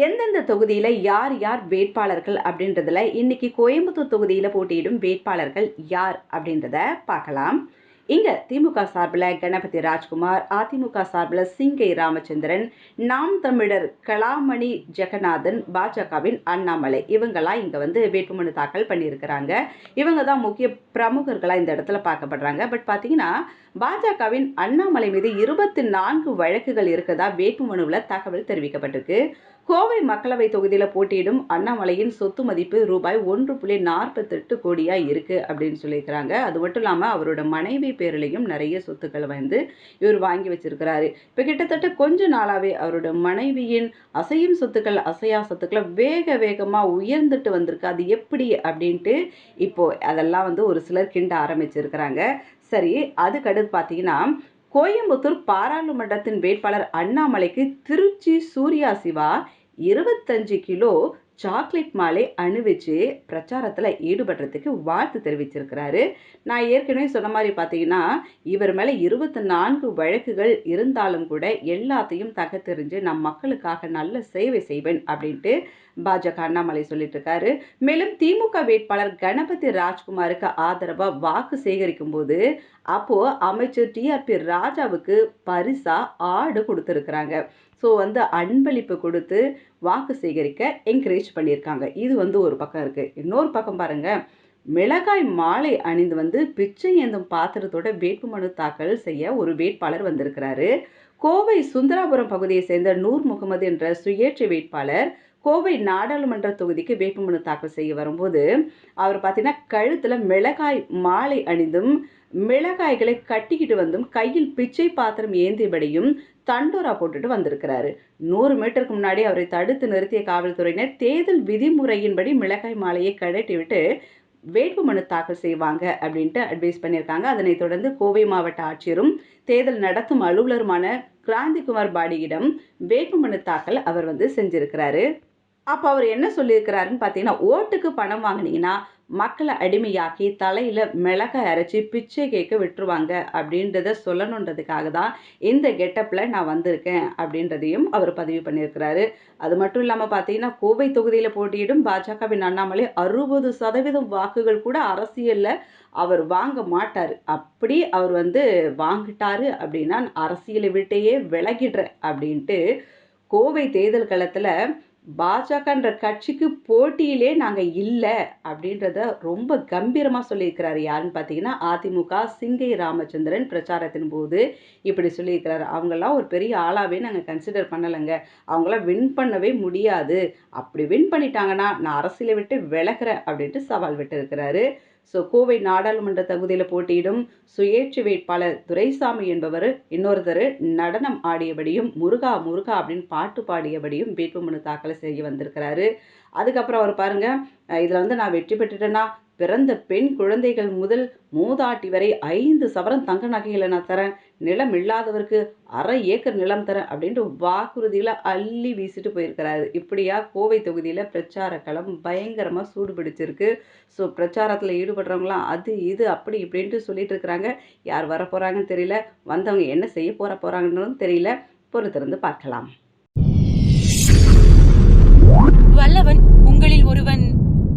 எந்தெந்த தொகுதியில் யார் யார் வேட்பாளர்கள் அப்படின்றதுல இன்னைக்கு கோயம்புத்தூர் தொகுதியில் போட்டியிடும் வேட்பாளர்கள் யார் அப்படின்றத பார்க்கலாம். இங்க திமுக சார்பில் கணபதி ராஜ்குமார், அதிமுக சார்பில் சிங்கை ராமச்சந்திரன், நாம் தமிழர் கலாமணி ஜெகநாதன், பாஜகவின் அண்ணாமலை, இவங்கெல்லாம் இங்க வேட்புமனு தாக்கல் பண்ணியிருக்கிறாங்க. இவங்க தான் முக்கிய பிரமுகர்களாக இந்த இடத்துல பார்க்கப்படுறாங்க. பட் பார்த்தீங்கன்னா பாஜகவின் அண்ணாமலை மீது 24 வழக்குகள் இருக்கதா வேட்புமனுவில் தகவல் தெரிவிக்கப்பட்டிருக்கு. கோவை மக்களவை தொகுதியில் போட்டியிடும் அண்ணாமலையின் சொத்து மதிப்பு ரூபாய் 1.48 கோடியா இருக்கு அப்படின்னு சொல்லியிருக்கிறாங்க. அது மட்டும் இல்லாமல் அவரோட மனைவி பேரிலையும் நிறைய சொத்துக்களை இவர் வாங்கி வச்சிருக்கிறாரு. இப்போ கிட்டத்தட்ட கொஞ்ச நாளாவே அவரோட மனைவியின் அசையும் சொத்துக்கள், அசையா சொத்துக்களை வேகமாக உயர்ந்துட்டு வந்திருக்கு. அது எப்படி அப்படின்ட்டு இப்போ அதெல்லாம் ஒரு சிலர் கிண்ட ஆரம்பிச்சிருக்கிறாங்க. சரி, அதுக்கடுத்து பார்த்தீங்கன்னா கோயம்புத்தூர் பாராளுமன்றத்தின் வேட்பாளர் அண்ணாமலைக்கு திருச்சி சூர்யா சிவா 25 கிலோ சாக்லேட் மாலை அணிவிச்சு பிரச்சாரத்தில் ஈடுபடுறதுக்கு வாழ்த்து தெரிவிச்சிருக்கிறாரு. நான் ஏற்கனவே சொன்ன மாதிரி பார்த்தீங்கன்னா இவர் மேலே 24 வழக்குகள் இருந்தாலும் கூட எல்லாத்தையும் தகத்தெறிஞ்சு நம் மக்களுக்காக நல்ல சேவை செய்வேன் அப்படின்ட்டு பாஜக அண்ணாமலை சொல்லிட்டு இருக்காரு. மேலும் திமுக வேட்பாளர் கணபதி ராஜ்குமாருக்கு ஆதரவாக வாக்கு சேகரிக்கும் போது அப்போ அமைச்சர் டிஆர்பி ராஜாவுக்கு பரிசா ஆடு கொடுத்துருக்குறாங்க. ஸோ அன்பளிப்பு கொடுத்து வாக்கு சேகரிக்க என்கரேஜ் பண்ணியிருக்காங்க. இது ஒரு பக்கம் இருக்குது. இன்னொரு பக்கம் பாருங்கள், மிளகாய் மாலை அணிந்து பிச்சை ஏந்தும் பாத்திரத்தோட வேட்புமனு தாக்கல் செய்ய ஒரு வேட்பாளர் வந்திருக்கிறாரு. கோவை சுந்தராபுரம் பகுதியை சேர்ந்த நூர் முகமது என்ற சுயேட்சை வேட்பாளர் கோவை நாடாளுமன்ற தொகுதிக்கு வேட்புமனு தாக்கல் செய்ய வரும்போது அவர் பார்த்தீங்கன்னா கழுத்தில் மிளகாய் மாலை அணிந்தும் மிளகாய்களை கட்டிக்கிட்டு கையில் பிச்சை பாத்திரம் ஏந்தியபடியும் தண்டோரா போட்டுட்டு வந்திருக்கிறாரு. 100 மீட்டருக்கு முன்னாடி அவரை தடுத்து நிறுத்திய காவல்துறையினர் தேர்தல் விதிமுறையின்படி மிளகாய் மாலையை கழட்டி விட்டு வேட்புமனு தாக்கல் செய்வாங்க அப்படின்ட்டு அட்வைஸ் பண்ணியிருக்காங்க. அதனைத் தொடர்ந்து கோவை மாவட்ட ஆட்சியரும் தேர்தல் நடத்தும் அலுவலருமான கிராந்திகுமார் பாடியிடம் வேட்புமனு தாக்கல் அவர் செஞ்சிருக்கிறாரு. அப்போ அவர் என்ன சொல்லியிருக்கிறாருன்னு பார்த்தீங்கன்னா, ஓட்டுக்கு பணம் வாங்கினீங்கன்னா மக்களை அடிமையாக்கி தலையில் மிளகாய் அரைச்சி பிச்சை கேட்க விட்டுருவாங்க அப்படின்றத சொல்லணுன்றதுக்காக தான் இந்த கெட்டப்பில் நான் வந்திருக்கேன் அப்படின்றதையும் அவர் பதிவு பண்ணியிருக்கிறாரு. அது மட்டும் இல்லாமல் பார்த்தீங்கன்னா கோவை தொகுதியில் போட்டியிடும் பாஜகவின் அண்ணாமலை 60% வாக்குகள் கூட அரசியலில் அவர் வாங்க மாட்டார். அப்படி அவர் வாங்கிட்டாரு அப்படின்னா அரசியலை விட்டையே விலகிடுறேன் அப்படின்ட்டு கோவை தேர்தல் களத்தில் பாஜகன்ற கட்சிக்கு போட்டியிலே நாங்கள் இல்லை அப்படின்றத ரொம்ப கம்பீரமாக சொல்லியிருக்கிறாரு. யாருன்னு பார்த்தீங்கன்னா அதிமுக சிங்கை ராமச்சந்திரன் பிரச்சாரத்தின் போது இப்படி சொல்லியிருக்கிறாரு. அவங்கெல்லாம் ஒரு பெரிய ஆளாகவே நாங்கள் கன்சிடர் பண்ணலைங்க, அவங்களாம் வின் பண்ணவே முடியாது, அப்படி வின் பண்ணிட்டாங்கன்னா நான் அரசியலை விட்டு விலகிறேன் அப்படின்ட்டு சவால் விட்டு இருக்கிறாரு. ஸோ கோவை நாடாளுமன்ற தொகுதியில் போட்டியிடும் சுயேட்சை வேட்பாளர் துரைசாமி என்பவர் இன்னொருத்தர் நடனம் ஆடியபடியும் முருகா முருகா அப்படின்னு பாட்டு பாடியபடியும் வேட்புமனு தாக்கல் செய்ய வந்திருக்கிறாரு. அதுக்கப்புறம் அவர் பாருங்க, இதில் நான் வெற்றி பெற்றுட்டேன்னா பிறந்த பெண் குழந்தைகள் முதல் மூதாட்டி வரை 5 சவரன் தங்க நகைகளை நான் தரேன், நிலம் இல்லாதவருக்கு அரை ஏக்கர் நிலம் தரேன் அப்படின்ட்டு வாக்குறுதியில் அள்ளி வீசிட்டு போயிருக்கிறாரு. இப்படியா கோவை தொகுதியில் பிரச்சார களம் பயங்கரமாக சூடு பிடிச்சிருக்கு. ஸோ பிரச்சாரத்தில் ஈடுபடுறவங்களாம் அது இது அப்படி இப்படின்ட்டு சொல்லிட்டு இருக்கிறாங்க. யார் வர போகிறாங்கன்னு தெரியல, வந்தவங்க என்ன செய்ய போகிறாங்கன்னு தெரியல. பொறுத்திருந்து பார்க்கலாம். வல்லவன் உங்களில் ஒருவன்